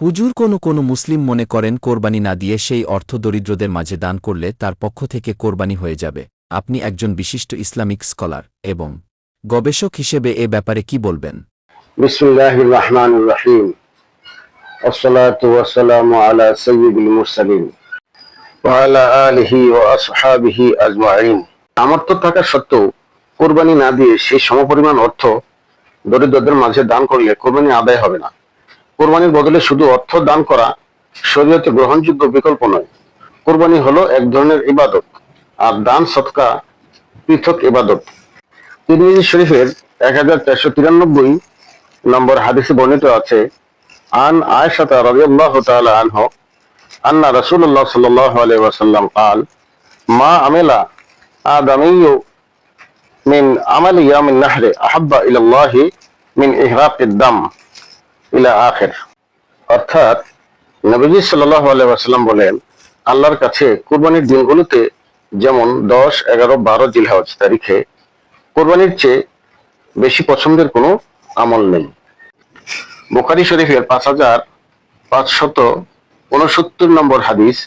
হুজুর, কোনো মুসলিম মনে করেন কোরবানি না দিয়ে সেই অর্থ দরিদ্রদের মাঝে দান করলে তার পক্ষ থেকে কোরবানি হয়ে যাবে। আপনি একজন বিশিষ্ট ইসলামিক স্কলার এবং গবেষক হিসেবে এ ব্যাপারে কি বলবেন? বিসমিল্লাহির রহমানির রহিম। আসসালাতু ওয়াসসালামু আলা সাইয়্যিদিল মুরসালিন ওয়া আলা আলিহি ওয়া আসহাবিহি আজমাইন। সামর্থ্য থাকা সত্ত্বেও কোরবানি না দিয়ে সেই সমপরিমাণ অর্থ দরিদ্রদের মাঝে দান করলে কোরবানি আদায় হবে না। কোরবানির বদলে শুধু অর্থ দান করা শরীয়তে গ্রহণযোগ্য বিকল্প নয়। কোরবানি হলো এক ধরনের ইবাদত, আর দান সদকা পৃথক ইবাদত। তিরমিজি শরীফের 1493 নম্বর হাদিসে বর্ণিত আছে, আন আয়েশা রাদিয়াল্লাহু তাআলা আনহা আন্না রাসূলুল্লাহ সাল্লাল্লাহু আলাইহি ওয়াসাল্লাম قال মা আমিলা আদামিয়্যু মিন আমালি ইয়ামিন নাহরি আহাব্বা ইলাল্লাহি মিন ইহরাকিদ দাম ইলা আখির। অর্থাৎ নবীজি সাল্লাল্লাহু আলাইহি ওয়াসাল্লাম বলেন, আল্লাহর কাছে কুরবানির দিনগুলোতে যেমন 10, 11, 12 জিলহজ তারিখে কোরবানির চেয়ে বেশি পছন্দের কোনো আমল নেই। বুখারী শরীফের 5569 নম্বর হাদিস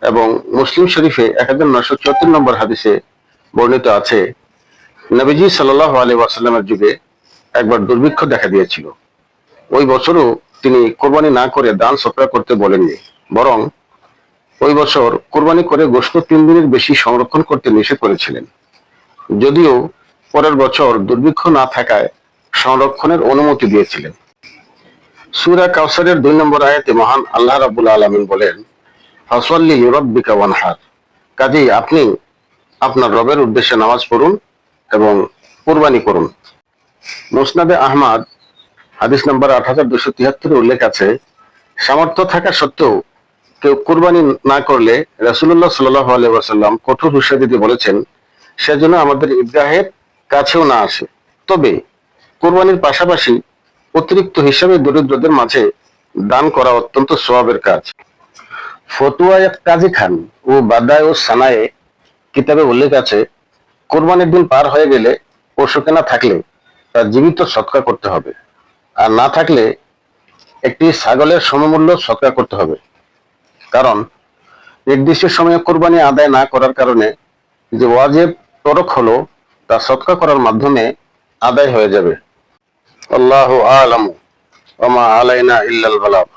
এবং মুসলিম শরীফে 1974 নম্বর হাদিসে বর্ণিত আছে, নবীজি সাল্লাল্লাহু আলাইহি ওয়াসাল্লামের যুগে একবার দুর্ভিক্ষ দেখা দিয়েছিল। ওই বছরও তিনি কোরবানি না করে দান সদকা করতে বলেননি, বরং ওই বছর কোরবানি করে গোশত 3 দিনের বেশি সংরক্ষণ করতে নিষেধ করেছিলেন। যদিও পরের বছর দুর্ভিক্ষ না থাকায় সংরক্ষণের অনুমতি দিয়েছিলেন। সূরা কাউসারের 2 নম্বর আয়াতে মহান আল্লাহ রাব্বুল আলামিন বলেন, ফাসাল্লি লিরাব্বিকা ওয়ানহার। কাজেই আপনি আপনার রবের উদ্দেশ্যে নামাজ পড়ুন এবং কুরবানি করুন। মুসনাদে আহমদ হাদিস নম্বর 8273 উল্লেখ আছে, সামর্থ্য থাকা সত্ত্বেও কেউ কুরবানি না করলে রাসূলুল্লাহ সাল্লাল্লাহু আলাইহি ওয়াসাল্লাম কঠোর হুঁশিয়ারি দিয়ে বলেছেন, সেজন্য আমাদের ঈদগাহের কাছেও না আসে। তবে কুরবানির পাশাপাশি অতিরিক্ত হিসাবে দরিদ্রদের মাঝে দান করা অত্যন্ত সওয়াবের কাজ। ফতুয়া কাজী খান ও বাদায় ও সানায়ে কিতাবে উল্লেখ আছে, কোরবানির দিন পার হয়ে গেলে পশু কেনা থাকলে তা জীবিত সদকা করতে হবে, আর না থাকলে একটি ছাগলের সমমূল্য সদকা করতে হবে। কারণ নির্দিষ্ট সময়ে কোরবানি আদায় না করার কারণে যে ওয়াজিব তরক হলো তা সদকা করার মাধ্যমে আদায় হয়ে যাবে। আল্লাহু আ'লামু ওয়া মা আলাইনা ইল্লাল বালাগ।